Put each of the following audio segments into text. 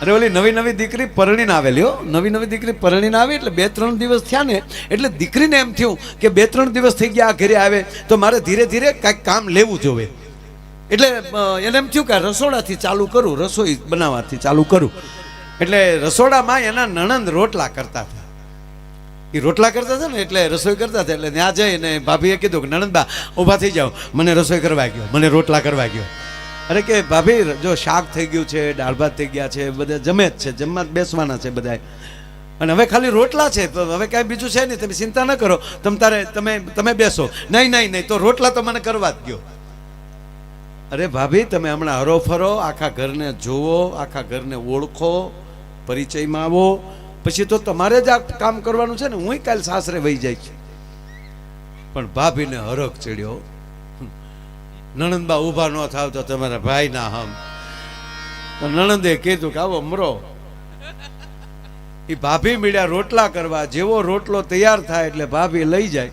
અરે ઓલી નવી નવી દીકરી પરણીને આવેલી હો, નવી નવી દીકરી પરણીને આવી એટલે 2-3 દિવસ થયા ને એટલે દીકરીને એમ થયું કે 2-3 દિવસ થઈ ગયા ઘરે આવે તો મારે ધીરે ધીરે કાંઈક કામ લેવું જોવે. એટલે એને એમ થયું કે રસોડાથી ચાલુ કરું, રસોઈ બનાવવાથી ચાલુ કરું. એટલે રસોડામાં એના નણંદ રોટલા કરતા હતા. એ રોટલા કરતા હતા ને એટલે રસોઈ કરતા હતા એટલે ત્યાં જઈને ભાભીએ કીધું કે નણંદબા ઊભા થઈ જાઓ, મને રસોઈ કરવા ગયો, મને રોટલા કરવા ગયો. અરે કે ભાભી જો શાક થઈ ગયું છે, દાળ ભાત થઈ ગયા છે, બધા જમે જ છે, જમવા બેસવાના છે બધા, અને હવે ખાલી રોટલા છે, હવે કાંઈ બીજું છે નહીં, તમે ચિંતા ન કરો, તમે બેસો. નહીં નહીં નહીં, તો રોટલા તો મને કરવા જ ગયો. અરે ભાભી તમે હમણાં હરો ફરો, આખા ઘરને જોવો, આખા ઘરને ઓળખો, પરિચયમાં આવો, પછી તો તમારે જ આ કામ કરવાનું છે ને, હું કાલ સાસરે વહી જાય છે. પણ ભાભીને હરખ ચડ્યો. નણંદબા ઊભા ન થાવ તો તમારા ભાઈ ના હમ. નણંદે કીધું કે આવો મરો. એ ભાભી મીડ્યા રોટલા કરવા. જેવો રોટલો તૈયાર થાય એટલે ભાભી લઈ જાય,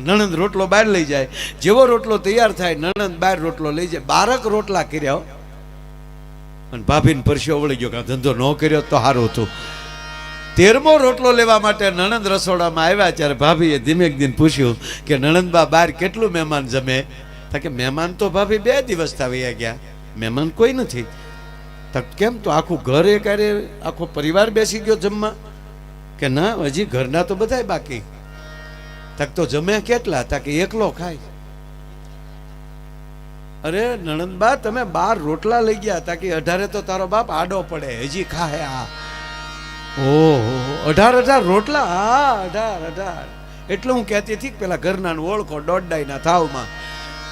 નણંદ રોટલો બહાર લઈ જાય. જેવો રોટલો તૈયાર થાય નણંદ બહાર રોટલો લઈ જાય. 12 રોટલા કર્યા અને ભાભીને પરસ્યો વળી ગયો કે ધંધો ન કર્યો તો સારું હતું. 13મો રોટલો લેવા માટે નણંદ રસોડામાં આવ્યા ત્યારે ભાભીએ ધીમે ધીમે પૂછ્યું કે નણંદબા બહાર કેટલું મહેમાન જમે? કે મહેમાન તો ભાભી 2 દિવસ થયા ગયા, મહેમાન કોઈ નથી. કેમ? તો આખું ઘર એકારે આખો પરિવાર બેસી ગયો જમવા? કે ના, હજી ઘરના તો બધાય બાકી. તો જમે કેટલા? કે એકલો ખાય. અરે નણંદબા તમે 12 રોટલા લઈ ગયા કે 18 તો તારો બાપ આડો પડે, હજી ખાહે. આ ઓહો 18 રોટલા? હા 18. એટલે હું કહેતી હતી પેલા ઘરના ઓળખો દોડાઈના થાવમાં,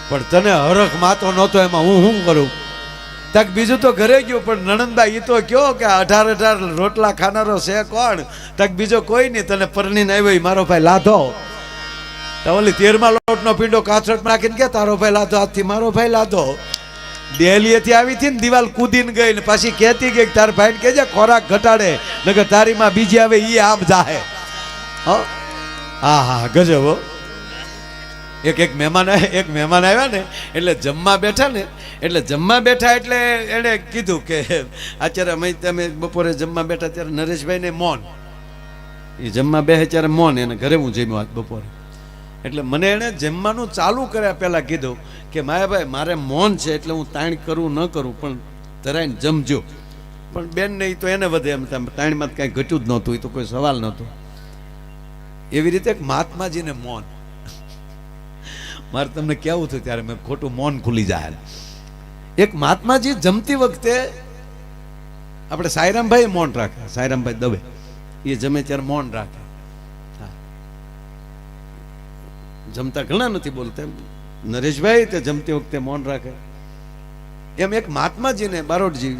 પણ તને હરખ માતો નહોતો એમાં હું શું કરું? બીજું તો ઘરે ગયું, પણ નણંદબા એ તો કયો કે 18 રોટલા ખાનારો છે કોણ? બીજો કોઈ નહીં, તને પરણીને આવ્યો મારો ભાઈ લાધો. ઓલી 13મા લોટનો પીંડો કાથરટ નાખીને કે તારો ભાઈ લાધો, આજથી મારો ભાઈ લાધો. દિલ્હીથી આવી હતી ને દિવાલ કૂદીને ગઈ ને પાછી કહેતી ગઈ કે તારા ભાઈને કહેજે ખોરાક ઘટાડે, નકર તારી માં બીજી આવે ઈ આમ જાહે. હા હા ગજબ. એક મહેમાન આવ્યા ને એટલે જમવા બેઠા ને, એટલે એણે કીધું કે અત્યારે તમે બપોરે જમવા બેઠા ત્યારે નરેશભાઈ ને મૌન, એ જમવા બેસે ત્યારે મૌન, એને ઘરે હું જમ્યો આજ બપોરે. એટલે મને એણે જમવાનું ચાલુ કર્યા પહેલાં કીધું કે માયાભાઈ મારે મૌન છે એટલે હું તાણ કરું ન કરું પણ ધરાઈને જમજો. પણ બેન નહીં તો એને વધે એમ, તાણમાં કાંઈ ઘટ્યું જ નહોતું, એ તો કોઈ સવાલ નહોતો. એવી રીતે એક મહાત્માજીને મૌન, મારે તમને કહેવું હતું ત્યારે મેં ખોટું મૌન ખુલી જાય. એક મહાત્માજી જમતી વખતે આપણે સાયરામભાઈ મૌન રાખે, સાયરામભાઈ દવે એ જમે ત્યારે મૌન રાખે. જમતા ઘણા નથી બોલતા, નરેશભાઈ તે જમતી વખતે મૌન રાખે. એમ એક મહાત્માજીને બારોટજી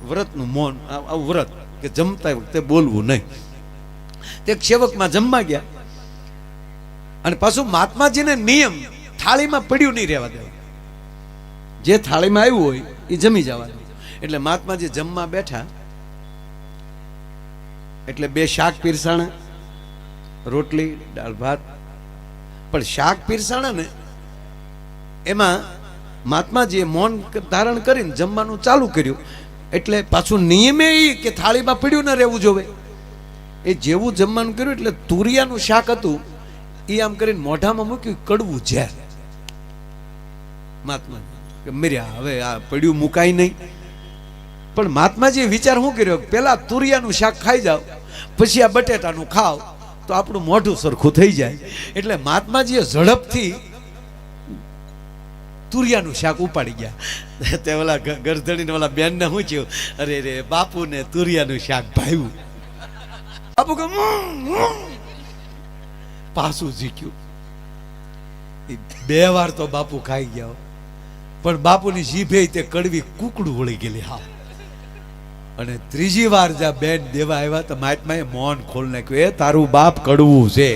વ્રતનું મૌન, આવું વ્રત કે જમતા વખતે બોલવું નહીં. તે સેવકમાં જમવા ગયા અને પાછું મહાત્માજીને નિયમ થાળીમાં પડ્યું નહીં રહેવા દેવું, જે થાળીમાં આવ્યું હોય એ જમી જવાનું. એટલે મહાત્માજી જમવા બેઠા એટલે 2 શાક પીરસાણા, રોટલી દાળ ભાત. પણ શાક પીરસાણા ને એમાં મહાત્માજીએ મૌન ધારણ કરીને જમવાનું ચાલુ કર્યું. એટલે પાછું નિયમે એ કે થાળીમાં પડ્યું ન રહેવું જોવે. એ જેવું જમવાનું કર્યું એટલે તુરિયાનું શાક હતું એ આમ કરીને મોઢામાં મૂક્યું, કડવું ઝેર. મહાત્માજી મર્યા, હવે આ પડ્યું મુકાય નહીં. પણ મહાત્માજીએ વિચાર શું કર્યો, પેલા તુરિયાનું શાક ખાઈ જાવ પછી આ બટેટાનું ખાવ તો આપણું મોઢું સરખું થઈ જાય. એટલે મહાત્માજીએ ઝડપથી તુરિયાનું શાક ઉપાડી ગયા. તે ઓલા ગરધડીને ઓલા બેનને શું થયું, અરે રે બાપુને તુરિયાનું શાક ભાવ્યું. બાપુ કે પાછું ઝીક્યું. 2 વાર તો બાપુ ખાઈ ગયા, પણ બાપુની જીભે તે કડવી કુકડું વળી ગયેલી. હા, અને 3જી વાર જ્યાં બેન દેવા આવ્યા તો મહાત્માએ મૌન ખોલ નાખ્યું. એ તારું બાપ કડવું છે,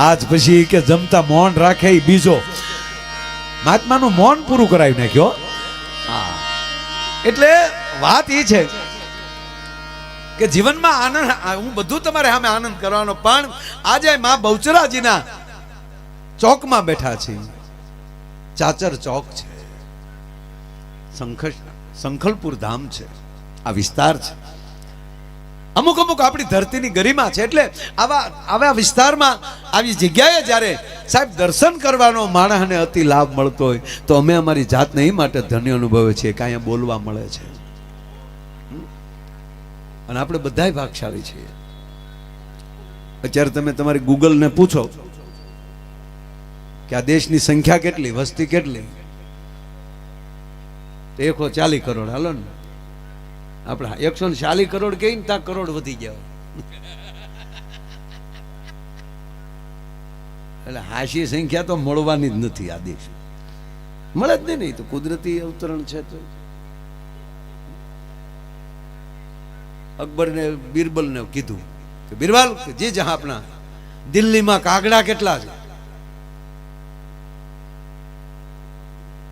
આજ પછી કે જમતા મૌન રાખે એ બીજો. મહાત્માનું મૌન પૂરું કરાવી નાખ્યો. હા, એટલે વાત એ છે કે જીવનમાં આનંદ, હું બધું તમારે સામે આનંદ કરવાનો, પણ આજે માં બહુચરાજીના ચોકમાં બેઠા છે. ચાચર ચોક છે, સંખલપુર ધામ છે, આ વિસ્તાર છે. અમુક અમુક આપણી ધરતીની ગરિમા છે. એટલે આવા વિસ્તારમાં આવી જગ્યાએ જ્યારે સાહેબ દર્શન કરવાનો માણસને અતિ લાભ મળતો હોય તો અમે અમારી જાતને એ માટે ધન્ય અનુભવે છીએ કે અહીંયા બોલવા મળે છે. અને આપણે બધાય ભાગશાળી છીએ. અત્યારે તમે તમારી ગૂગલને પૂછો કે આ દેશની સંખ્યા કેટલી, વસ્તી કેટલી, 140 કરોડ. હાલો ને, આપણે 140 કરોડ કહીએ ને ત્યાં કરોડ વધી ગયા. એટલે હાશી સંખ્યા તો મળવાની જ નથી. આ દેશ મળે જ નહીં. તો કુદરતી અવતરણ છે. તો અકબર ને બિરબલ ને કીધું કે બિરબલ જે જહાં આપણા દિલ્હીમાં કાગડા કેટલા છે?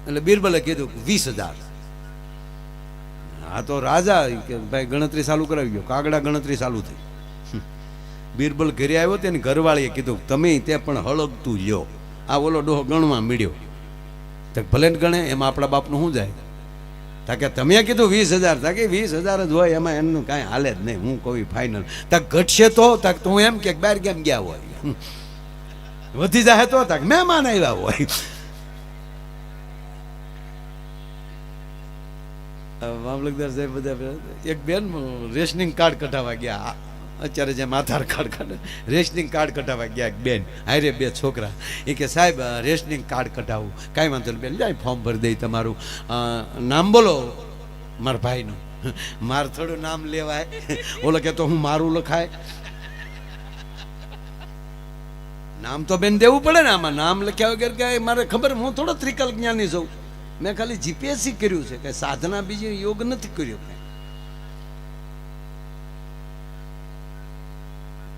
એટલે બિરબલે કીધું 20,000. આ તો રાજા કે ભાઈ ગણતરી ચાલુ કરાવી ગયો. કાગડા ગણતરી ચાલુ થઈ. બિરબલ ઘરે આવ્યો તેની ઘરવાળીએ કીધું તમે તે પણ હળગતું લ્યો. આ ઓલો ડોહો ગણવા મળ્યો. તો ભલે ને ગણે એમાં આપણા બાપનું શું જાય? તાકે તમે કીધું 20,000. તાકે 20,000 જ હોય એમાં એમનું કાંઈ હાલે જ નહીં. હું કહું ફાઇનલ. તાક ઘટશે તો તાક તું એમ કે બહાર કેમ ગયા હોય? વધી જાય તો તાક મહેમાન આવ્યા હોય. મામલતદાર સાહેબ બધા એક બેન રેશનિંગ કાર્ડ કઢાવવા ગયા. અત્યારે જેમ આધાર કાર્ડ કાઢે રેશનિંગ કાર્ડ કઢાવવા ગયા એક બેન. હારે 2 છોકરા. એ કે સાહેબ રેશનિંગ કાર્ડ કઢાવું. કાંઈ વાંધો નહીં બેન, જાય ફોર્મ ભરી દઈ. તમારું નામ બોલો મારા ભાઈનું. મારે થોડું નામ લેવાય. ઓલો કે તો હું મારું લખાય. નામ તો બેન દેવું પડે ને. આમાં નામ લખ્યા વગર કે મારે ખબર, હું થોડો ત્રિકલ જ્ઞાની છું. મેં ખાલી જીપીએસસી કર્યું છે, કે સાધના બીજી યોગ નથી કર્યો.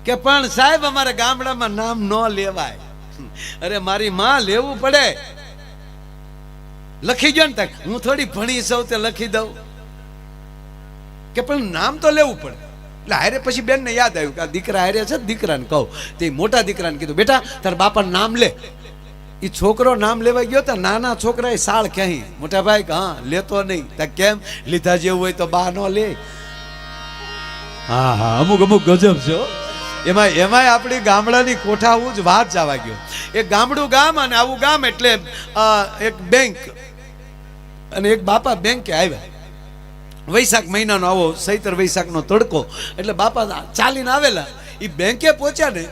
કે પણ સાહેબ અમારે ગામડામાં નામ ન લેવાય. અરે મારી માં લેવું પડે. લખી ગયો ને તક હું થોડી ભણી સૌ તે લખી દઉં. કે પણ નામ તો લેવું પડે. એટલે હારે પછી બેન ને યાદ આવ્યું કે આ દીકરા હારે છે. દીકરાને કહું. તે મોટા દીકરાને કીધું બેટા તારા બાપાનું નામ લે. એ છોકરો નામ લેવા ગયો તો નાના છોકરા એ સાળ ક્યાંય. મોટા ભાઈ હા લેતો નહીં. કેમ? લીધા જેવું હોય તો બા નો લે. હા હા, અમુક અમુક ગજબ છે. એમાંય આપણી ગામડાની કોઠાવું જ વાત જવા ગયો. એક ગામડું ગામ અને આવું ગામ એટલે એક બેંક. અને એક બાપા બેંકે આવ્યા. વૈશાખ મહિનાનો આવો ચૈત્ર વૈશાખનો તડકો. એટલે બાપા ચાલીને આવેલા. એ બેંકે પહોંચ્યા ને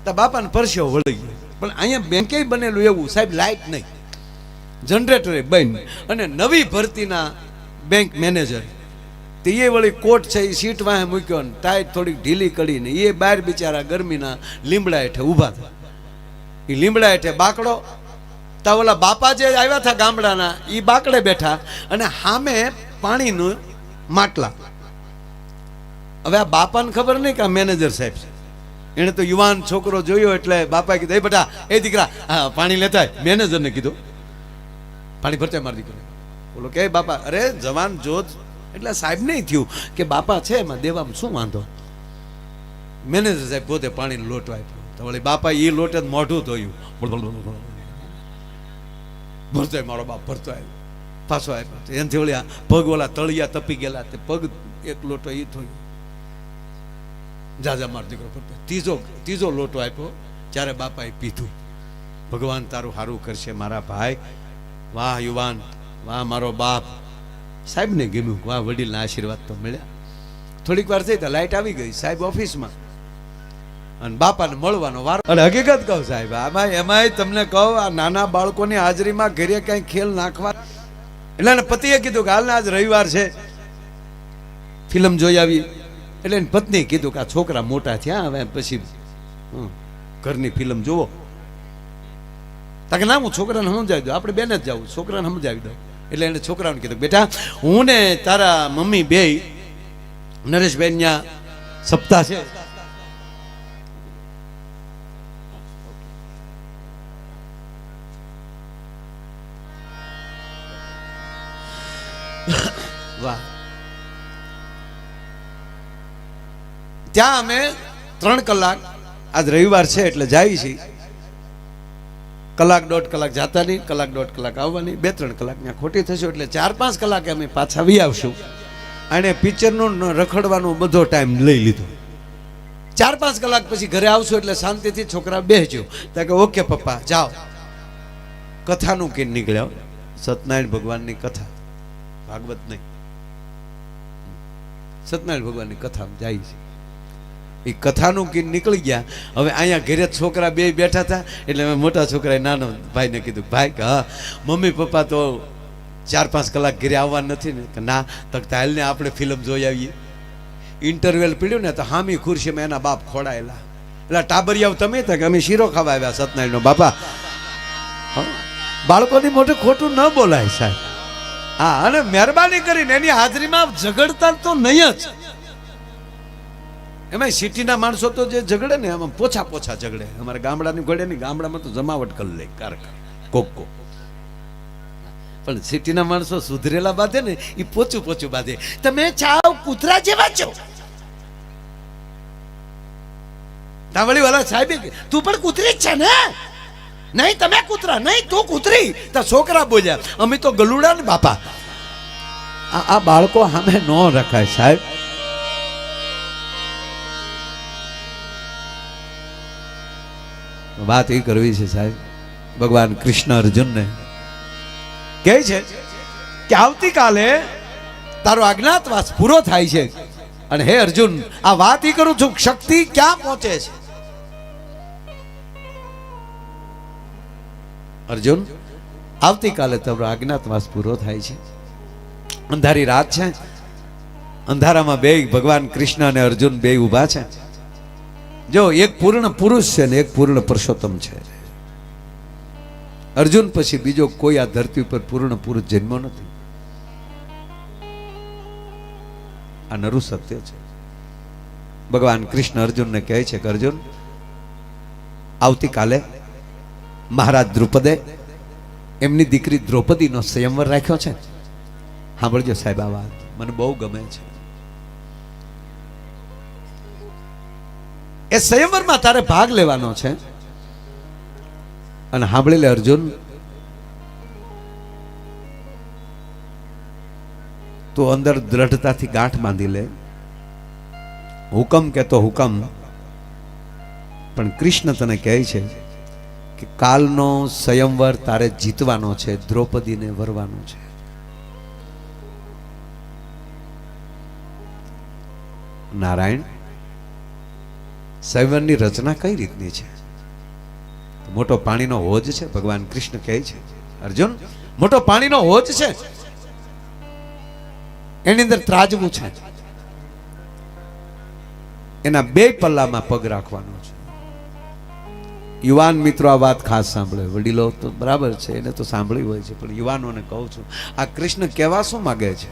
તો બાપાને પરસ્યો વળી ગયો. પણ અહીંયા બેંકે બનેલું એવું સાહેબ, લાઇટ નહીં, જનરેટરે બંધ. અને નવી ભરતીના બેંક મેનેજર તે એ વળી કોટ છે એ સીટ વાહે મૂક્યો ને ટાઈટ થોડીક ઢીલી કરીને એ બહાર બિચારા ગરમીના લીમડા હેઠે ઊભા હતા. એ લીમડા હેઠે બાકડો. તા ઓલા બાપા જે આવ્યા હતા ગામડાના એ બાકડે બેઠા અને સામે પાણીનું માટલા. હવે આ બાપાને ખબર નહીં કે આ મેનેજર સાહેબ છે. એને તો યુવાન છોકરો જોયો એટલે બાપાએ કીધું એ બેટા એ દીકરા હા પાણી લેતા. મેનેજરને કીધું પાણી ભરતા મારી દીકરો. બોલો કે બાપા અરે જવાન જોત. એટલે સાહેબ નહીં થયું કે બાપા છે એમાં દેવામાં શું વાંધો. મેનેજર સાહેબ પોતે પાણીનો લોટ આપ્યો. તો વળી બાપા એ લોટ જ મોઢું ધોયું. ભરતો મારો બાપ ભરતો આવ્યો પાછો આપ્યો. એનાથી વળી આ પગ ઓલા તળિયા તપી ગયેલા તે પગ એક લોટો એ થયો. જાજા મારો દીકરો ભરતો. ત્રીજો લોટો આપ્યો. ત્યારે બાપાએ પીધું. ભગવાન તારું સારું કરશે મારા ભાઈ. વાહ યુવાન, વાહ મારો બાપ. સાહેબને ગમ્યું. વાહ વડીલના આશીર્વાદ તો મળ્યા. થોડીક વાર થઈ તો લાઈટ આવી ગઈ. સાહેબ ઓફિસમાં અને બાપાને મળવાનો વારો. અને હકીકત કહું સાહેબ એમાંય તમને કહું આ નાના બાળકોની હાજરીમાં ઘરે કઈ ખેલ નાખવા. એટલે પતિએ કીધું કે હાલને આજ રવિવાર છે ફિલ્મ જોઈ આવી. એટલે એની પત્નીએ કીધું કે આ છોકરા મોટા થયા હવે પછી ઘરની ફિલ્મ જોવો. તાકે ના હું છોકરાને સમજાવી દઉં. આપણે બેન જ જાવું છોકરાને સમજાવી દઉં. એટલે એને છોકરાને કીધું બેટા હું ને તારા મમ્મી બે નરેશભાઈ ત્યાં સપ્તાહ છે. વાહ. ત્યાં અમે 3 કલાક આજ રવિવાર છે એટલે જાય છે. કલાક દોઢ કલાક જાતાની, કલાક દોઢ કલાક આવવાની, 2-3 કલાક ત્યાં ખોટી થશે એટલે 4-5 કલાકે અમે પાછા વી આવશું. અને પિક્ચરનું રખડવાનો બધો ટાઈમ લઈ લીધો. 4-5 કલાક પછી ઘરે આવશું એટલે શાંતિથી છોકરા બેસજો. તો કે ઓકે પપ્પા જાઓ. કથાનું કે નીકળ્યો, સત્યનારાયણ ભગવાનની કથા, ભાગવત નહીં, સત્યનારાયણ ભગવાનની કથા જાય છે. એ કથાનું કી નીકળી ગયા. હવે અહીંયા ઘરે છોકરા બે બેઠા હતા એટલે મેં મોટા છોકરાએ નાનો ભાઈને કીધું, ભાઈ હા મમ્મી પપ્પા તો 4-5 કલાક ઘરે આવવા નથી ને? કે ના. તક હાલને આપણે ફિલ્મ જોઈ આવીએ. ઇન્ટરવેલ પીડ્યું ને તો હામી ખુરશીમાં એના બાપ ખોડાયેલા. એટલે ટાબરિયાવ તમે હતા કે અમે શીરો ખાવા આવ્યા સત્યનારાયણનો બાપા. બાળકોની મોટું ખોટું ન બોલાય સાહેબ. હા, અને મહેરબાની કરીને એની હાજરીમાં ઝઘડતા તો નહીં જ. એમાં સિટીના માણસો તો જે ઝઘડે ને એમાં પોછા ઝઘડે. અમારે ગામડાની ઘડે નહીં, ગામડામાં તો જમાવટ કરી લે કોક. પણ સિટીના માણસો સુધરેલા બાંધે ને એ પોચું બાંધે. તમે ચાવ કૂતરા જેવા છો. તાવળી વાળા સાહેબ તું પણ કૂતરી જ છે ને? નહીં તમે કૂતરા, નહીં તું કૂતરી. તો છોકરા બોલ્યા અમે તો ગલુડા ને બાપા. આ બાળકો સામે ન રખાય સાહેબ. વાત એ કરવી છે સાહેબ. ભગવાન કૃષ્ણ અર્જુનને કહે છે કે આવતીકાલે તારો અજ્ઞાતવાસ પૂરો થાય છે. અને હે અર્જુન, આ વાત એ કરું છું, શક્તિ ક્યાં પહોંચે છે? અર્જુન, આવતીકાલે તારો અજ્ઞાતવાસ પૂરો થાય છે. અંધારી રાત છે, અંધારામાં બે ભગવાન કૃષ્ણ અને અર્જુન બે ઊભા છે. જો એક પૂર્ણ પુરુષ છે ને એક પૂર્ણ પુરુષોત્તમ છે. અર્જુન પછી બીજો કોઈ આ ધરતી ઉપર પૂર્ણ પુરુષ જન્મો નથી. આ નરું સત્ય છે. ભગવાન કૃષ્ણ અર્જુનને કહે છે કે અર્જુન, આવતીકાલે મહારાજ દ્રુપદે એમની દીકરી દ્રૌપદીનો સ્વયંવર રાખ્યો છે. સાંભળજો સાહેબ, આ વાત મને બહુ ગમે છે. એ સ્વયંવરમાં તારે ભાગ લેવાનો છે. અને સાંભળી લે અર્જુન, તું અંદર દ્રઢતાથી ગાંઠ બાંધી લે. હુકમ કહેતો હુકમ, પણ કૃષ્ણ તને કહે છે કે કાલનો સ્વયંવર તારે જીતવાનો છે, દ્રૌપદીને વરવાનો છે. નારાયણ, સ્વયંવરની રચના કઈ રીતની છે? મોટો પાણીનો હોજ છે. ભગવાન કૃષ્ણ કહે છે અર્જુન, મોટો પાણીનો હોજ છે, એની અંદર ત્રાજવું છે. એના બે પલ્લામાં પગ રાખવાનો છે. યુવાન મિત્રો આ વાત ખાસ સાંભળે. વડીલો તો બરાબર છે, એને તો સાંભળી હોય છે, પણ યુવાનોને કહું છું, આ કૃષ્ણ કહેવા શું માંગે છે?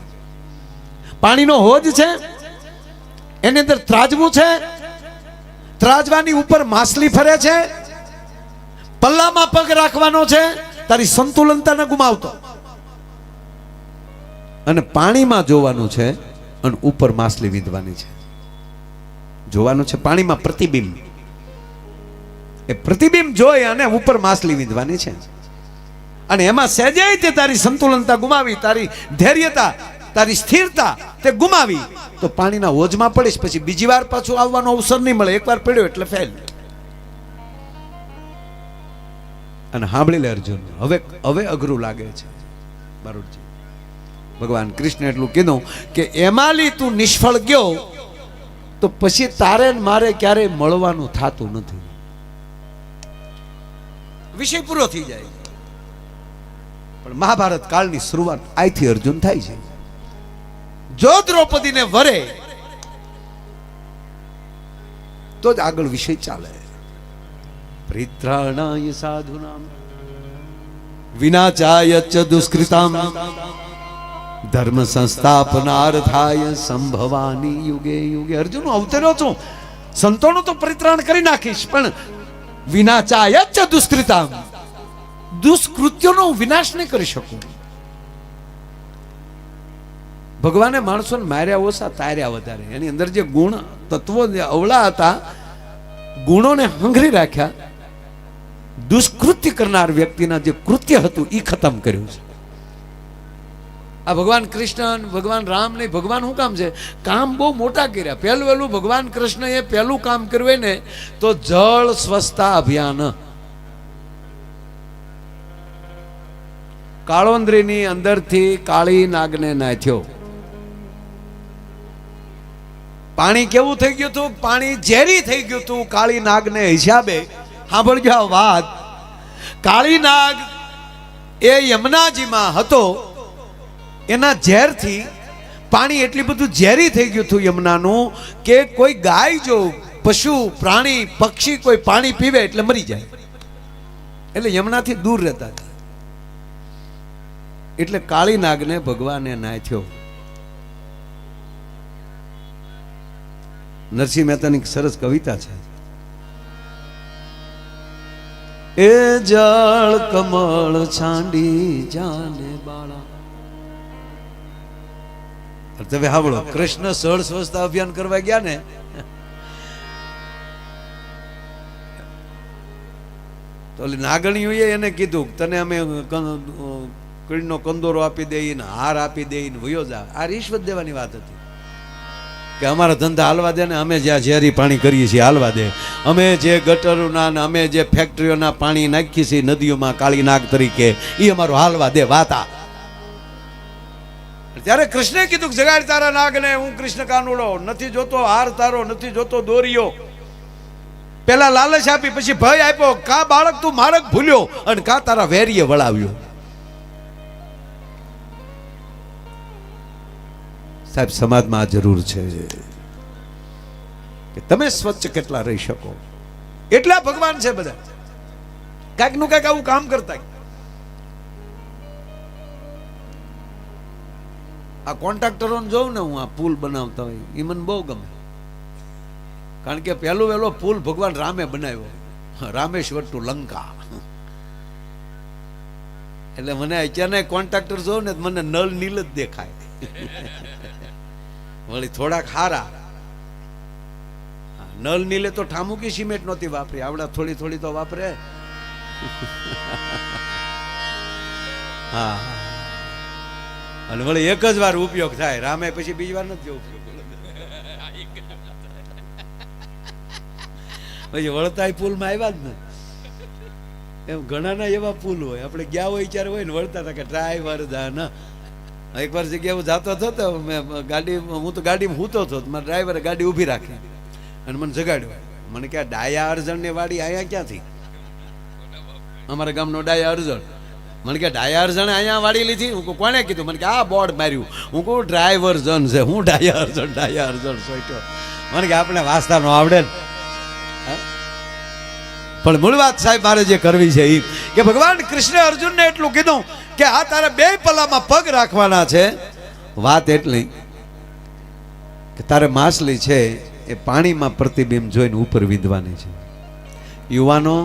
પાણીનો હોજ છે, એની અંદર ત્રાજવું છે, ત્રાજવાની ઉપર માછલી ફરે છે, પલ્લામાં પગ રાખવાનો છે, તારી સંતુલનતા ન ગુમાવતો, અને પાણીમાં જોવાનું છે, અને ઉપર માછલી વીંધવાની છે. જોવાનું છે પાણીમાં પ્રતિબિંબ. એ પ્રતિબિંબ જોઈ અને ઉપર માછલી વીંધવાની છે. અને એમાં સહેજે તે તારી સંતુલનતા ગુમાવી, તારી ધૈર્યતા, તારી સ્થિરતા તે ગુમાવી તો પાણીના હોજમાં પડીશ. પછી બીજી વાર પાછું આવવાનો અવસર નહીં મળે. એકવાર પડ્યો એટલે ફેલ. અને સાંભળી લે અર્જુન, હવે અઘરું લાગે છે બારોટજી. ભગવાન કૃષ્ણ એટલું કીધું કે એમાંલી તું નિષ્ફળ ગયો તો પછી તારે મારે ક્યારેય મળવાનું થતું નથી. વિષય પૂરો થઈ જાય. પણ મહાભારત કાળની શરૂઆત આથી અર્જુન થાય છે. જો દ્રૌપદીને વરે તો જ આગળ વિષય ચાલે. પરિત્રાણાય સાધુનામ વિનાચાય ચ દુષ્કૃતામ ધર્મ સંસ્થાપનાર્થાય સંભવાની યુગે યુગે. અર્જુન અવતર્યો છું, સંતોનું તો પરિત્રાણ કરી નાખીશ, પણ વિનાચાય ચ દુષ્કૃતામ, દુષ્કૃત્યોનો વિનાશ નહીં કરી શકું. ભગવાને માણસોને માર્યા ઓછા, તાર્યા વધારે. એની અંદર જે ગુણ તત્વો અવળા હતા, ગુણોને હંગરી રાખ્યા દુષ્કૃત્ય કરનાર વ્યક્તિના જે કૃત્ય હતું એ ખતમ કર્યું છે. આ ભગવાન કૃષ્ણ ભગવાન રામ નહીં, ભગવાન શું કામ છે? કામ બહુ મોટા કર્યા. પહેલું વહેલું ભગવાન કૃષ્ણ એ પહેલું કામ કર્યું ને તો જળ સ્વચ્છતા અભિયાન. કાળોંદરીની અંદરથી કાળી નાગને નાથ્યો. પાણી કેવું થઈ ગયું હતું? પાણી ઝેરી થઈ ગયું હતું કાળી નાગને હિસાબે. સાંભળજો આ વાત. કાળી નાગ એ યમુનાજીમાં હતો, એના ઝેરથી પાણી એટલી બધું ઝેરી થઈ ગયું હતું યમુનાનું કે કોઈ ગાય જો પશુ પ્રાણી પક્ષી કોઈ પાણી પીવે એટલે મરી જાય. એટલે યમુનાથી દૂર રહેતા હતા. એટલે કાળી નાગને ભગવાને નાથ્યો. નરસિંહ મહેતાની સરસ કવિતા છે. એ જળ કમળ છાંડી જાને બાળા. તમે સાંભળો, કૃષ્ણ જળ સ્વચ્છતા અભિયાન કરવા ગયા ને, તો નાગણીઓએ એને કીધું તને અમે કીડીનો કંદોરો આપી દઈને, હાર આપી દઈને વયો જા. આ રિશ્વત દેવાની વાત હતી કે અમારા ધંધા હાલવા દે ને, અમે જ્યાં ઝેરી પાણી કરીએ છીએ હાલવા દે, અમે જે ગટરોના ને અમે જે ફેક્ટરીઓના પાણી નાખીએ છીએ નદીઓમાં કાળી નાગ તરીકે, એ અમારું હાલવા દે વાતા. ત્યારે કૃષ્ણે કીધું જગાડ તારા નાગને, હું કૃષ્ણ કાનુડો, નથી જોતો હાર તારો, નથી જોતો દોરીઓ. પેલા લાલચ આપી, પછી ભય આપ્યો. કા બાળક તું માર્ગ ભૂલ્યો અને કા તારા વેરીએ વળાવ્યો. સાહેબ, સમાજમાં આ જરૂર છે કે તમે સ્વચ્છ કેટલા રહી શકો. એટલા ભગવાન છે બધા, કાંઈક નું કાંઈક આવું કામ કરતા. આ કોન્ટ્રાક્ટરોને જોઉં ને હું, આ પુલ બનાવતા હોય એ મને બહુ ગમે. કારણ કે પહેલો વહેલો પુલ ભગવાન રામે બનાવ્યો, રામેશ્વર ટુ લંકા. એટલે મને અત્યારના કોન્ટ્રાક્ટર જોઉં ને મને નળ નીલ જ દેખાય. વળી થોડાક હારા નળ નીલે તો ઠામુકી સિમેન્ટ નહોતી વાપરી, આવડા થોડી થોડી તો વાપરે. હા, અને વળી એક જ વાર ઉપયોગ થાય, રામે પછી બીજી વાર નથી ઉપયોગ. પછી વળતા પુલમાં આવ્યા જ ને, એમ ઘણાના એવા પુલ હોય, આપણે ગયા હોય ત્યારે હોય ને વળતા હતા કે ડ્રાઈવર જા ના. એકવાર જગ્યા હું જતો હતો તો મેં ગાડી, હું તો ગાડીમાં હૂતો હતો, મારા ડ્રાઈવરે ગાડી ઊભી રાખી અને મને જગાડ્યો. મને કે ડાયા અરજણની વાડી અહીંયા ક્યાંથી? અમારા ગામનો ડાયા અરજણ. મને કે ડાયા અરજણે અહીંયા વાડી લીધી? હું કોને કીધું? મને કે આ બોર્ડ માર્યું. હું કહું ડ્રાઈવર જન છે, હું ડાયા અરજણ સોટ્યો. મને કે આપણે વાંચતા નો આવડે ને. પણ મૂળ વાત સાહેબ મારે જે કરવી છે એ કે ભગવાન કૃષ્ણે અર્જુનને એટલું કીધું કે આ તારે બે પલ્લામાં પગ રાખવાના છે. વાત એટલી કે તારે માછલી છે એ પાણીમાં પ્રતિબિંબ જોઈને ઉપર વિંધવાની છે. યુવાનો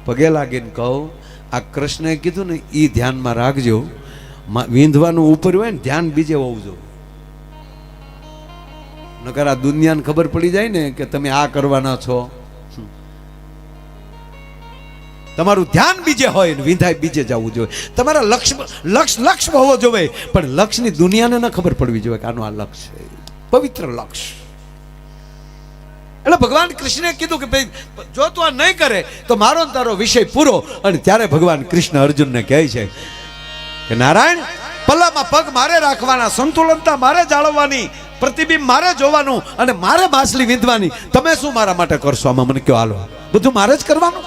પગે લાગીને કહું, આ કૃષ્ણે કીધું ને એ ધ્યાનમાં રાખજો. વિંધવાનું ઉપર હોય ને ધ્યાન બીજે હોવું જોઈએ. નકર આ દુનિયાને ખબર પડી જાય ને કે તમે આ કરવાના છો, તમારું ધ્યાન બીજે હોય ને વિંધાય બીજે જવું જોઈએ. તમારા લક્ષ્ય હોવો જોઈએ, પણ લક્ષ્યની દુનિયાને ન ખબર પડવી જોઈએ કે આનું આ લક્ષ્ય છે, પવિત્ર લક્ષ્ય. એટલે ભગવાન કૃષ્ણે કીધું કે ભાઈ જો તું આ નહીં કરે તો મારો તારો વિષય પૂરો. અને ત્યારે ભગવાન કૃષ્ણ અર્જુનને કહે છે કે નારાયણ, પલ્લામાં પગ મારે રાખવાના, સંતુલનતા મારે જાળવવાની, પ્રતિબિંબ મારે જોવાનું અને મારે માછલી વિંધવાની. તમે શું મારા માટે કરશો? આમાં મને કયો, હાલો બધું મારે જ કરવાનું.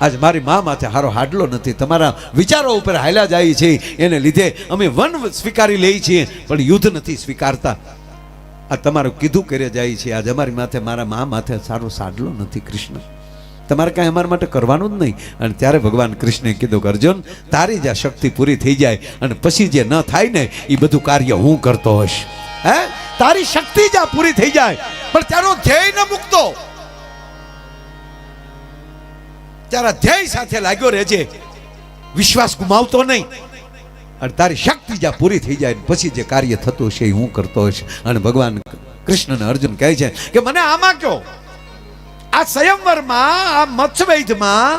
આજ મારી મા માથે હારો હાડલો નથી, તમારા વિચારો ઉપર હાલ્યા જાય છે, એને લીધે અમે વન સ્વીકારી લઈએ છીએ પણ યુદ્ધ નથી સ્વીકારતા. આ તમારું કીધું કરે જાય છે. આજ અમારી માથે, મારા મા માથે સારો સાડલો નથી. કૃષ્ણ, તમારે કાંઈ અમારા માટે કરવાનું જ નહીં. અને ત્યારે ભગવાન કૃષ્ણે કીધું કે અર્જુન, તારી જ આ શક્તિ પૂરી થઈ જાય અને પછી જે ન થાય ને એ બધું કાર્ય હું કરતો હોઈશ. હે, તારી શક્તિ જ આ પૂરી થઈ જાય પણ તારો ધ્યેય ન મૂકતો, તારા ધ્યેય સાથે લાગ્યો રહેજે, વિશ્વાસ ગુમાવતો નહીં. અને તારી શક્તિ જ્યાં પૂરી થઈ જાય પછી જે કાર્ય થતું છે એ હું કરતો હોઈશ. અને ભગવાન કૃષ્ણને અર્જુન કહે છે કે મને આમાં કયો, આ સ્વયંવરમાં, આ મત્સ્યવૈધમાં,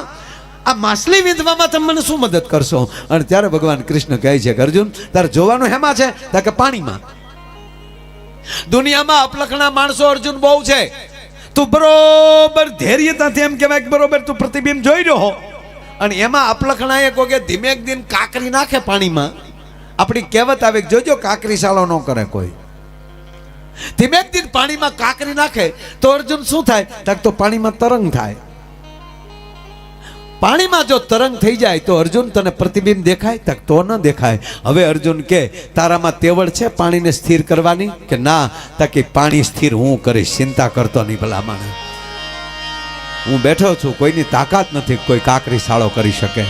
આ માછલી વિંધવામાં તમે મને શું મદદ કરશો? અને ત્યારે ભગવાન કૃષ્ણ કહે છે કે અર્જુન, તારે જોવાનું હેમાં છે? તો કે પાણીમાં. દુનિયામાં અપલખણા માણસો અર્જુન બહુ છે. તું બરોબર ધૈર્યતાથી એમ કહેવાય કે બરોબર તું પ્રતિબિંબ જોઈ રહ્યો, અને એમાં અપલખણા એ કોઈ ધીમેક દિન કાકરી નાખે પાણીમાં. આપણી કહેવત આવે કે જોજો કાકરી સાળો ન કરે કોઈ. ધીમેક દિન પાણીમાં કાકરી નાખે તો અર્જુન શું થાય? તો પાણીમાં તરંગ થાય. પાણીમાં જો તરંગ થઈ જાય તો અર્જુન તને પ્રતિબિંબ દેખાય? તક તો ન દેખાય. હવે અર્જુન કે તારામાં તેવડ છે પાણીને સ્થિર કરવાની? કે ના. તાકી પાણી સ્થિર હું કરીશ, ચિંતા કરતો નહીં ભલામણ. હું બેઠો છું, કોઈની તાકાત નથી કોઈ કાકરી સાળો કરી શકે.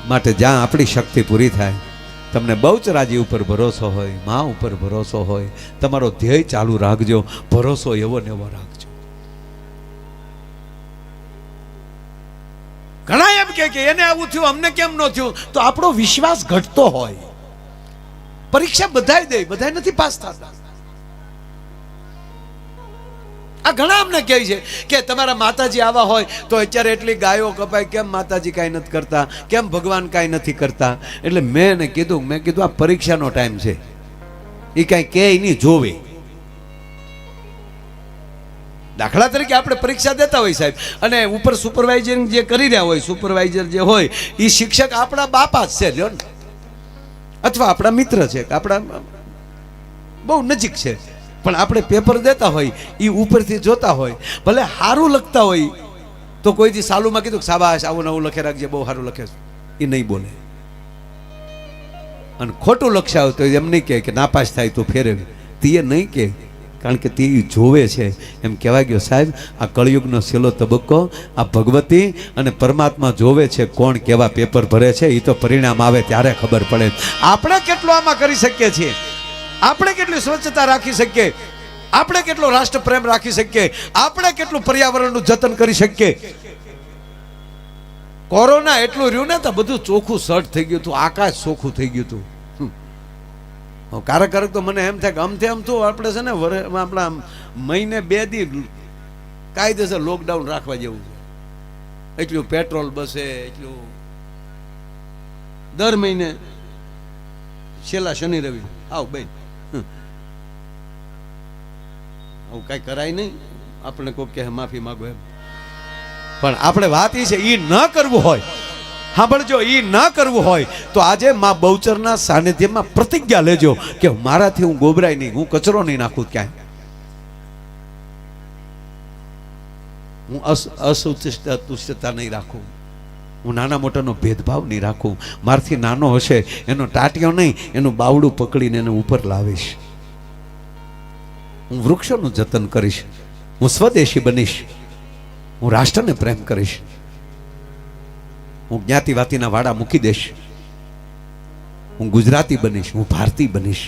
માટે જ્યાં આપણી શક્તિ પૂરી થાય, તમને બહુચરાજી ઉપર ભરોસો હોય, મા ઉપર ભરોસો હોય, તમારો ધ્યેય ચાલુ રાખજો, ભરોસો એવો ને એવો રાખજો. ઘણા એમ કે એને આવું થયું, અમને કેમ ન થયું? તો આપણો વિશ્વાસ ઘટતો હોય. પરીક્ષા બધાય દે, બધાય નથી પાસ થતા. આ ઘણા અમને કહે છે કે તમારા માતાજી આવા હોય તો અત્યારે એટલી ગાયો કપાય, કેમ માતાજી કાંઈ નથી કરતા, કેમ ભગવાન કાંઈ નથી કરતા? એટલે મેં કીધું આ પરીક્ષાનો ટાઈમ છે, એ કાંઈ કહે નહીં, જોવે. દાખલા તરીકે આપણે પરીક્ષા દેતા હોય સાહેબ, અને ઉપર સુપરવાઇઝર જે કરી રહ્યા હોય, સુપરવાઇઝર જે હોય એ શિક્ષક આપણા બાપા જ છે લ્યો ને, અથવા આપણા મિત્ર છે, આપણા બહુ નજીક છે, પણ આપણે પેપર દેતા હોય એ ઉપરથી જોતા હોય, ભલે સારું લખતા હોય તો કોઈથી સાલુમાં કીધું કે શાબાશ આવું નવું લખે રાખજે, બહુ સારું લખે છે, એ નહીં બોલે. અને ખોટું લક્ષાવ તો એમ નહીં કહે કે નાપાસ થાય તો ફેરવી, તે નહીં કહે, કારણ કે તે જોવે છે. એમ કહેવાય ગયો સાહેબ, આ કળયુગનો છેલ્લો તબક્કો, આ ભગવતી અને પરમાત્મા જોવે છે કોણ કેવા પેપર ભરે છે. એ તો પરિણામ આવે ત્યારે ખબર પડે. આપણે કેટલું આમાં કરી શકીએ છીએ, આપણે કેટલી સ્વચ્છતા રાખી શકીએ, આપણે કેટલો રાષ્ટ્ર પ્રેમ રાખી શકીએ, આપણે કેટલું પર્યાવરણનું જતન કરી શકીએ. કોરોના એટલું રહ્યું ને તો બધું ચોખ્ખું સટ થઈ ગયું હતું, આકાશ ચોખ્ખું થઈ ગયું હતું. કારક તો મને એમ થાય કે આમથી આમ તો આપણે છે ને આપણા મહિને 2 દી કાયદેસર લોકડાઉન રાખવા જેવું છે. એટલું પેટ્રોલ બસે, એટલું દર મહિને છેલ્લા શનિ રવિ આવ બેન, આવું કાંઈ કરાય નહીં. આપણે કોઈ કહે માફી માગો એમ, પણ આપણે વાત એ છે, એ ન કરવું હોય, સાંભળજો, એ ન કરવું હોય તો આજે માં બહુચરના સાનિધ્યમાં પ્રતિજ્ઞા લેજો કે મારાથી હું ગોબરાય નહીં, હું કચરો નહીં નાખું ક્યાંય, હું અતુષ્ટતા નહીં રાખું, હું નાના મોટાનો ભેદભાવ નહીં રાખું. મારથી નાનો હશે એનો ટાટિયો નહીં, એનું બાવડું પકડીને એને ઉપર લાવીશ. હું વૃક્ષોનું જતન કરીશ, હું સ્વદેશી બનીશ, હું રાષ્ટ્રને પ્રેમ કરીશ, હું જ્ઞાતિવાતીના વાડા મૂકી દઈશ, હું ગુજરાતી બનીશ, હું ભારતીય બનીશ.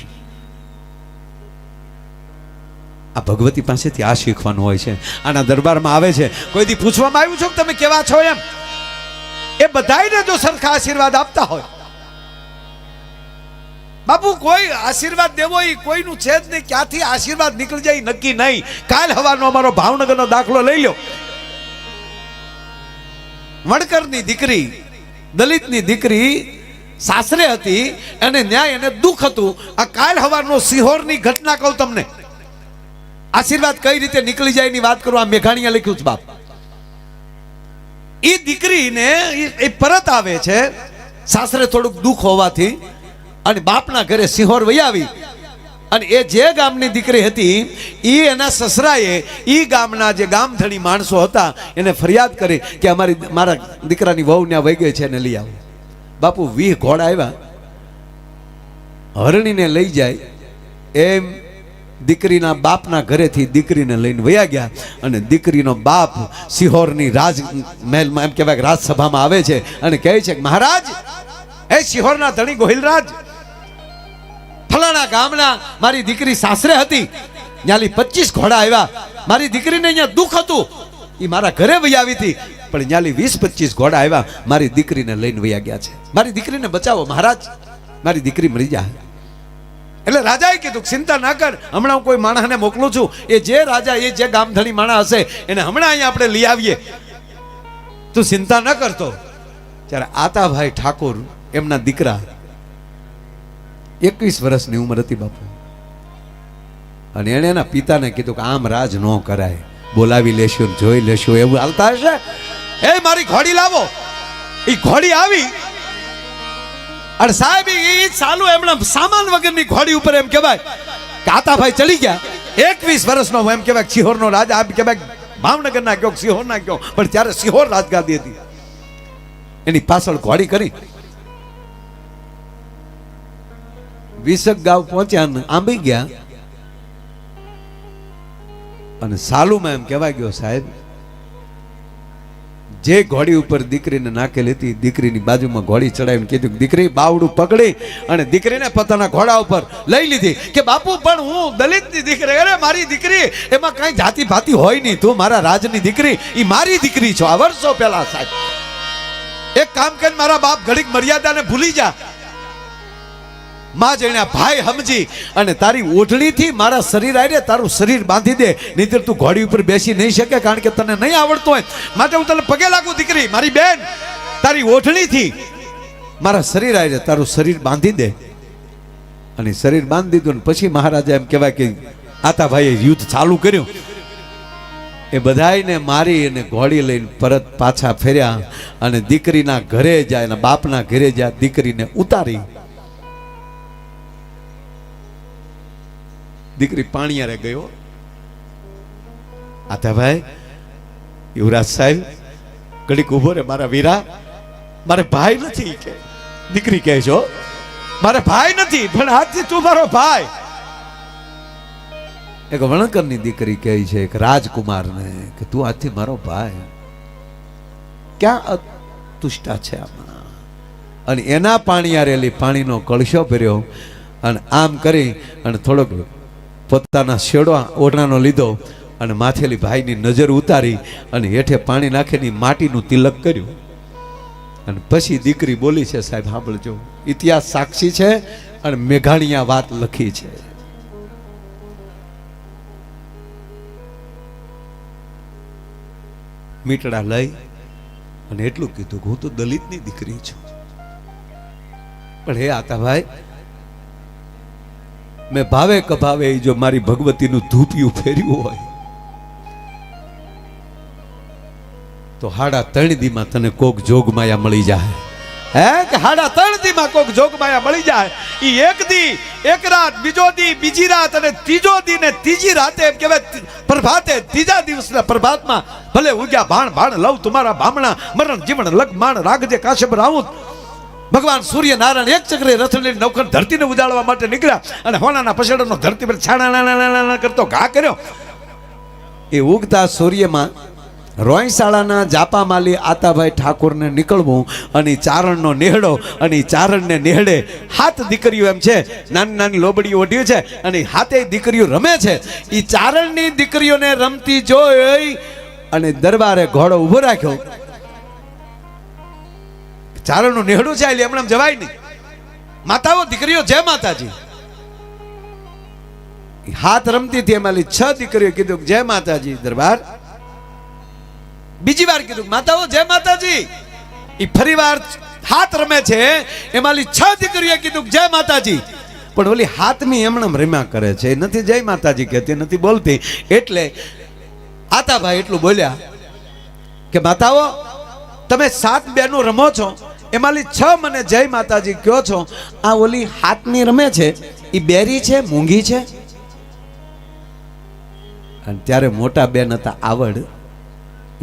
આ ભગવતી પાસેથી આ શીખવાનું હોય છે. આના દરબારમાં આવે છે, કોઈથી પૂછવામાં આવ્યું છે કે તમે કેવા છો એમ? એ બધાયને જો સરખા આશીર્વાદ આપતા હોય, બાપુ કોઈ આશીર્વાદ દેવો એ કોઈનું છે જ નહીં, ક્યાંથી આશીર્વાદ નીકળી જાય નક્કી નહીં. કાલ હવાનો અમારો ભાવનગરનો દાખલો લઈ લો. વણકરની દીકરી, દલિતની દીકરી સાસરે હતી, અને ન્યાય એને દુઃખ હતું. આ કાલ હવાનો સિહોરની ઘટના કહું તમને, આશીર્વાદ કઈ રીતે નીકળી જાય એની વાત કરું. આ મેઘાણીએ લખ્યું છે બાપ. એ દીકરીને એ પરત આવે છે, સાસરે થોડુંક દુઃખ હોવાથી, અને બાપના ઘરે સિહોર વહી આવી. અને એ જે ગામની દીકરી હતી એ એના સસરાએ એ ગામના જે ગામધણી માણસો હતા એને ફરિયાદ કરી કે મારા દીકરાની વહુ ત્યાં વહી ગઈ છે, એને લઈ આવો. બાપુ 20 ઘોડા આવ્યા, હરણીને લઈ જાય એમ દીકરીના બાપના ઘરેથી દીકરીને લઈને વયા ગયા. અને દીકરીનો બાપ સિહોરની રાજ મહેલમાં, એમ કહેવાય રાજસભામાં આવે છે અને કહે છે કે મહારાજ, એ સિહોરના ધણી ગોહિલરાજ, ફલાણા ગામના મારી દીકરી સાસરે હતી, ત્યાંથી 25 ઘોડા આવ્યા, મારી દીકરીને અહીંયા દુઃખ હતું, એ મારા ઘરે વહી આવી હતી, પણ ત્યાંથી 20-25 ઘોડા આવ્યા, મારી દીકરીને લઈને વયા ગયા છે, મારી દીકરીને બચાવો મહારાજ, મારી દીકરી મરી જાય. એટલે રાજાએ કીધું ચિંતા ના કર, હમણાં હું કોઈ માણસને મોકલું છું, એ જે રાજા એ જે ગામધણી માણસ હશે એને હમણાં અહીંયા આપણે લઈ આવીએ, તું ચિંતા ન કરતો. ત્યારે આતાભાઈ ઠાકોર એમના દીકરા 21 વર્ષની ઉંમર હતી બાપુ, અને એણે એના પિતાને કીધું કે આમ રાજ ન કરાય, બોલાવી લેશું જોઈ લેશું એવું હાલતા હશે. એ મારી ઘોડી લાવો. એ ઘોડી આવી અને સાહેબ એ ચાલુ એમના સામાન વગરની ઘોડી ઉપર એમ કહેવાય કે આતાભાઈ ચડી ગયા. 21 વર્ષનો એમ કહેવાય સિહોરનો રાજ, આમ કહેવાય ભાવનગર ના કયો સિહોર ના કયો, પણ ત્યારે સિહોર રાજગાદી હતી. એની પાછળ ઘોડી કરી 20 ગાંવ પહોંચ્યા ને આંબી ગયા. અને સાલુમાં એમ કહેવાય ગયો સાહેબ જે ઘોડી ઉપર દીકરીને નાખેલી હતી, દીકરીની બાજુમાં ઘોડી ચડાવીને કીધું દીકરી બાવડું પકડી અને દીકરીને પોતાના ઘોડા ઉપર લઈ લીધી કે બાપુ પણ હું દલિતની દીકરી, અરે મારી દીકરી એમાં કઈ જાતિ ભાતિ હોય નહીં, તું મારા રાજની દીકરી, એ મારી દીકરી છો. આ વર્ષો પહેલા સાહેબ એક કામ કરીને મારા બાપ ઘડીક મર્યાદાને ભૂલી જા, માં જઈને ભાઈ સમજી અને તારી ઓઢણીથી મારા શરીર આરે તારું શરીર બાંધી દે, નહીંતર તું ઘોડી ઉપર બેસી નહીં શકે, કારણ કે તને નહીં આવડતું હોય, માટે હું તને પગે લાગુ દીકરી, મારી બેન તારી ઓઢણીથી મારા શરીર આરે તારું શરીર બાંધી દે. અને શરીર બાંધી દીધું ને પછી મહારાજા એમ કહેવાય કે આતાભાઈએ યુદ્ધ ચાલુ કર્યું. એ બધાને મારી અને ઘોડી લઈને પરત પાછા ફેર્યા અને દીકરીના ઘરે જાય, એના બાપના ઘરે જાય, દીકરીને ઉતારી. દીકરી પાણીયારે ગયો. આતાભાઈ યુવરાજ સાહેબ ઘડીક ઉભો રે મારા વીરા, મારે ભાઈ નથી કે દીકરી કહે છો, મારે ભાઈ નથી પણ આજથી તું મારો ભાઈ. એક વણકરની દીકરી કહે છે એક રાજકુમારને કે તું આજથી મારો ભાઈ. ક્યાં અતુષ્ટા છે આમાં. અને એના પાણીયારેલી પાણીનો કળશો ભર્યો અને આમ કરી અને થોડોક પોતાના શેડો ઓઢણાનો લીધો અને માથેલી ભાઈની નજર ઉતારી અને હેઠે પાણી નાખીને માટીનું તિલક કર્યું. અને પછી દીકરી બોલી છે સાહેબ સાંભળજો, ઇતિહાસ સાક્ષી છે અને મેઘાણીયા વાત લખી છે. મીટડા લઈ અને એટલું કીધું હું તો દલિતની દીકરી છું, પણ હે આતાભાઈ મેં ભાવે કભાવે જો મારી ભગવતીનું ધૂપિયું ફેર્યું હોય તો 3.5 દીમાં તને કોક જોગમાયા મળી જાય. હે કે 3.5 દીમાં કોક જોગમાયા મળી જાય. ઈ એક દી એક રાત, બીજો દી બીજી રાત અને ત્રીજો દી ને ત્રીજી રાતે એમ કહેવાય પ્રભાતે, ત્રીજા દિવસના પ્રભાતમાં ભલે ઉગ્યા ભાણ ભાણ લવ તમારા ભામણા, મરણ જીવન લગ માણ રાખજે કાશ્યપ રાઉત. ભગવાન સૂર્ય નારાયણ એક ચક્રે રથ લઈને નવખંડ ધરતીને ઉજાડવા માટે નીકળ્યા અને હોનાના પછેડાનો ધરતી પર છાણા કરતો ઘા કર્યો. એ ઉગતા સૂર્યમાં રોયશાળાના જાપામાલી આતાભાઈ ઠાકોરને નીકળવું અને ચારણનો નેહડો, અને ચારણને નેહડે 7 દીકરીઓ એમ છે, નાની નાની લોબડીઓ ઓઢી છે અને 7 દીકરીઓ રમે છે. એ ચારણની દીકરીઓને રમતી જોઈ અને દરબારે ઘોડો ઉભો રાખ્યો. ચારણનું નેહડું છે એટલે એમણે જવાય નહીં. માતાઓ દીકરીઓ જય માતાજી. 7 રમતી હતી, એમાં 6 દીકરીઓ કીધું જય માતાજી. દરબાર બીજી વાર કીધું માતાઓ જય માતાજી. એ ફરી વાર 7 રમે છે, એમાં 6 દીકરીઓ કીધું જય માતાજી. પણ ઓલી 7મી એમણે રમ્યા કરે છે, નથી જય માતાજી કહેતી, નથી બોલતી. એટલે આતાભાઈ એટલું બોલ્યા કે માતાઓ તમે 7 બહેનો રમો છો, એમાં 6 મને જય માતાજી કહો છો, આ ઓલી 7મી રમે છે એ બેરી છે, મૂંગી છે. અને ત્યારે મોટા બેન હતા આવડ,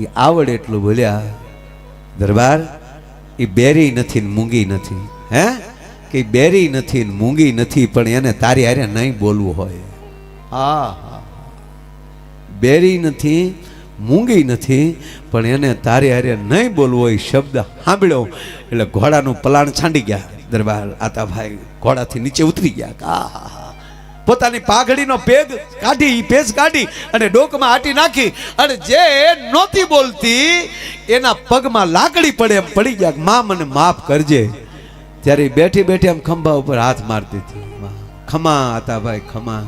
એ આવડ એટલું બોલ્યા દરબાર એ બેરી નથી ને મૂંગી નથી. હે કે બેરી નથી ને મૂંગી નથી, પણ એને તારી હારે નહીં બોલવું હોય. હા બેરી નથી મૂંગી નથી, પણ એને તારી હારે નહીં બોલવું હોય. શબ્દ સાંભળ્યો એટલે ઘોડાનું પલાણ છાંડી ગયા. દરબાર આતાભાઈ ઘોડાથી નીચે ઉતરી ગયા. પોતાની પાઘડીનો પેગ કાઢી, પેજ કાઢી અને ડોકમાં આટી નાખી અને જે નહોતી બોલતી એના પગમાં લાકડી પડે એમ પડી ગયા. માં મને માફ કરજે. ત્યારે બેઠી બેઠી આમ ખંભા ઉપર હાથ મારતી હતી. ખમા આતાભાઈ ખમા.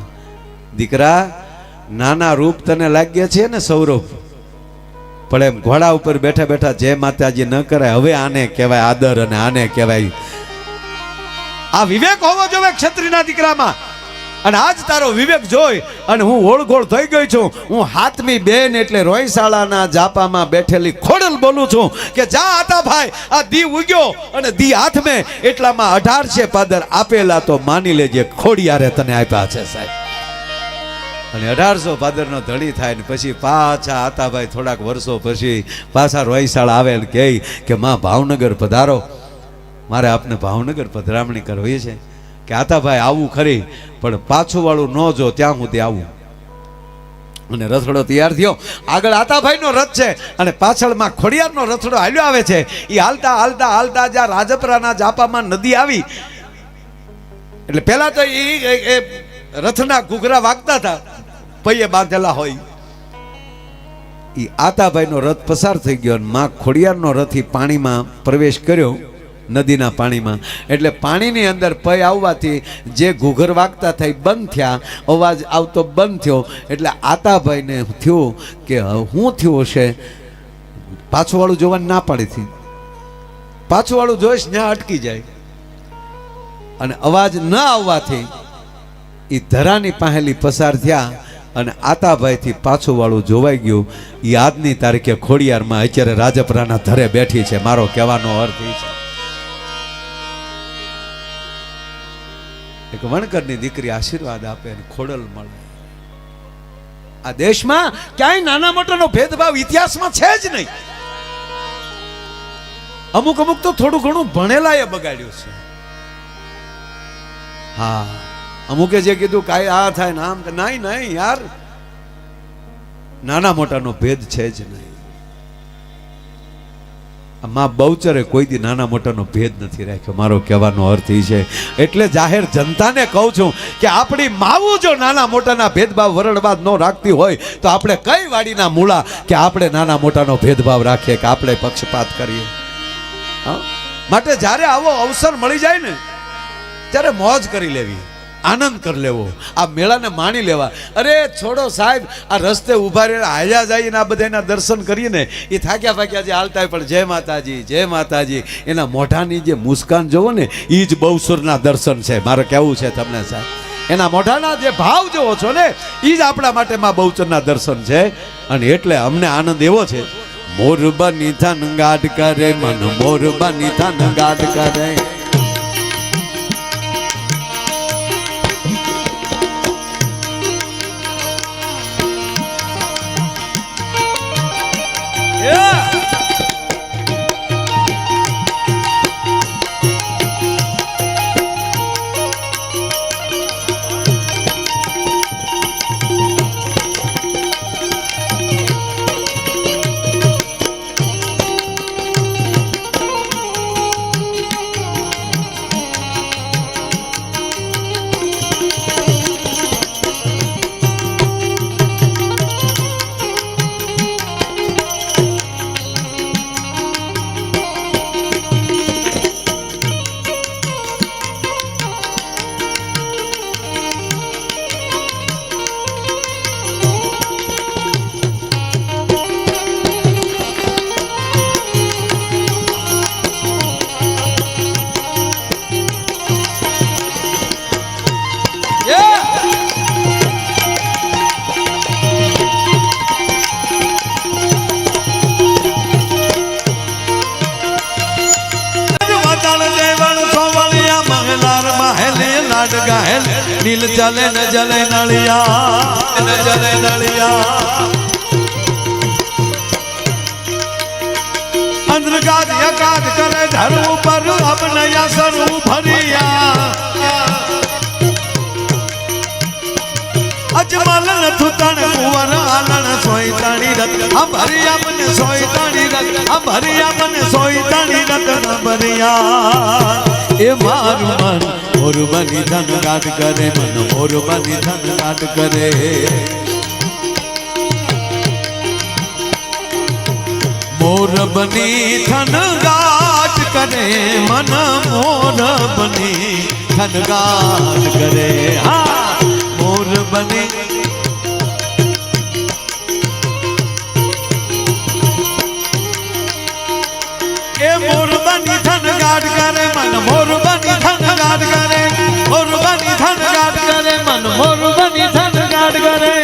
દીકરા, નાના રૂપ તને લાગ્યા છે ને સૌરભ, પણ એમ ઘોડા ઉપર બેઠા બેઠા જય માતાજી ન કરાય. હવે આને કહેવાય આદર અને આને કહેવાય આ વિવેક હોવો જોઈએ ક્ષત્રિયના દીકરામાં. અને આજ તારો વિવેક જોઈ અને હું ઓળઘોળ થઈ ગઈ છું. હું હાથમી બેન એટલે રોયસાળાના જાપામાં બેઠેલી ખોડલ બોલું છું કે જા આતા ભાઈ, આ દી ઉગ્યો અને દી હાથમે એટલામાં 1800 પાદર આપેલા તો માની લેજે ખોડિયારે તને આપ્યા છે સાહેબ. અને 1800 પાદરનો ધડી થાય ને પછી પાછા આતાભાઈ થોડાક વર્ષો પછી પાછા રોયસાળા આવે ને કહે કે માં ભાવનગર પધારો, મારે આપને ભાવનગર પધરામણી કરવી છે. કે આતાભાઈ આવું ખરી, પણ પાછું વાળું ન જો ત્યાં સુધી આવું. અને રથડો તૈયાર થયો, આગળ આતાભાઈનો રથ છે અને પાછળમાં ખોડિયારનો રથડો હાલ્યો આવે છે. એ હાલતા હાલતા હાલતા જ્યાં રાજપરાના જાપામાં નદી આવી એટલે પેલા તો એ રથના ઘૂઘરા વાગતા હતા, પૈયે બાંધેલા હોય. એ આતાભાઈનો રથ પસાર થઈ ગયો અને માં ખોડિયારનો રથ પાણીમાં પ્રવેશ કર્યો, નદીના પાણીમાં. એટલે પાણીની અંદર પય આવવાથી જે ઘૂઘર વાગતા થઈ બંધ થયા, અવાજ આવતો બંધ થયો. એટલે આતાભાઈને થયું કે શું થયું હશે, પાછું વાળું જોવાની ના પાડી હતી. પાછું વાળું જોઈશ ત્યાં અટકી જાય. અને અવાજ ન આવવાથી એ ધરાની પહેલી પસાર થયા અને આતાભાઈથી પાછું વાળું જોવાઈ ગયું. એ આજની તારીખે ખોડિયારમાં અત્યારે રાજપરાના ધરે બેઠી છે. મારો કહેવાનો અર્થ એ છે એક વણકરની દીકરી આશીર્વાદ આપે અને ખોડલ મળે. આ દેશમાં ક્યાંય નાના મોટાનો ભેદભાવ ઇતિહાસમાં છે જ નહીં. અમુક અમુક તો થોડું ઘણું ભણેલા એ બગાડ્યું છે. હા, અમુકે જે કીધું કાંઈ આ થાય ને આમ, નહીં નહીં યાર, નાના મોટાનો ભેદ છે જ નહીં. માં બહુચરે કોઈ દી નાના મોટાનો ભેદ નથી રાખ્યો. મારો કહેવાનો અર્થ એ છે. એટલે જાહેર જનતાને કહું છું કે આપણી માવું જો નાના મોટાના ભેદભાવ વરણવાદ ન રાખતી હોય તો આપણે કઈ વાડીના મૂળા કે આપણે નાના મોટાનો ભેદભાવ રાખીએ કે આપણે પક્ષપાત કરીએ. માટે જ્યારે આવો અવસર મળી જાય ને ત્યારે મોજ કરી લેવી, આનંદ કરી લેવો, આ મેળાને માણી લેવા. અરે છોડો સાહેબ, આ રસ્તે ઉભા રહેલા હાલ્યા જઈને આ બધાના દર્શન કરીએ ને, એ થાક્યા ફાક્યા જે હાલતા હોય, પણ જય માતાજી જય માતાજી એના મોઢાની જે મુસ્કાન જોવો ને એ જ બહુસુરના દર્શન છે. મારે કહેવું છે તમને સાહેબ, એના મોઢાના જે ભાવ જોવો છો ને એ જ આપણા માટે માં બહુચરના દર્શન છે. અને એટલે અમને આનંદ એવો છે, મોર બની થન ગાઢ કરે મન, મોર બની થન ગાઢ કરે. नील चले न जले नलिया, न जले नलिया अंदर गाज यकाज करे धरू पर अब नया सरू भरिया अजमल न थुतन कुंवर आलन सोई ताणी रत हम भरिया मन सोई ताणी रत हम भरिया मन सोई ताणी रत न भरिया ए मारू मन मोर बनी धन गाट करे मन मोर बनी धन गाट करे मोर बनी धन गाट करे मन मोर बनी થનગાટ કરે હા મોર બને એ મોર બની થનગાટ કરે મન મોર બની થનગાટ કરે મોર બની થનગાટ કરે મન મોર બની થનગાટ કરે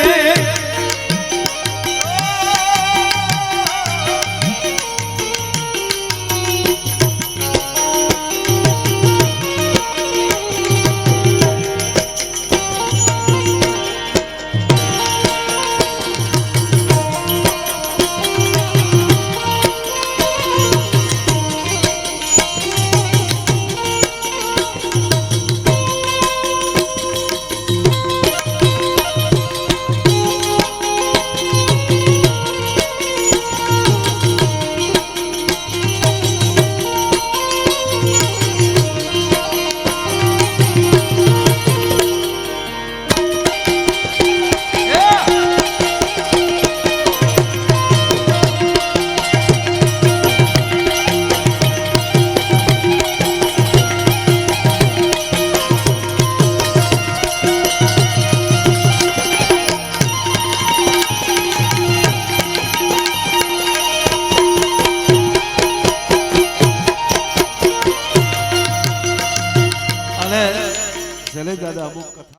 શૈલેષ દાદા અમુક કથા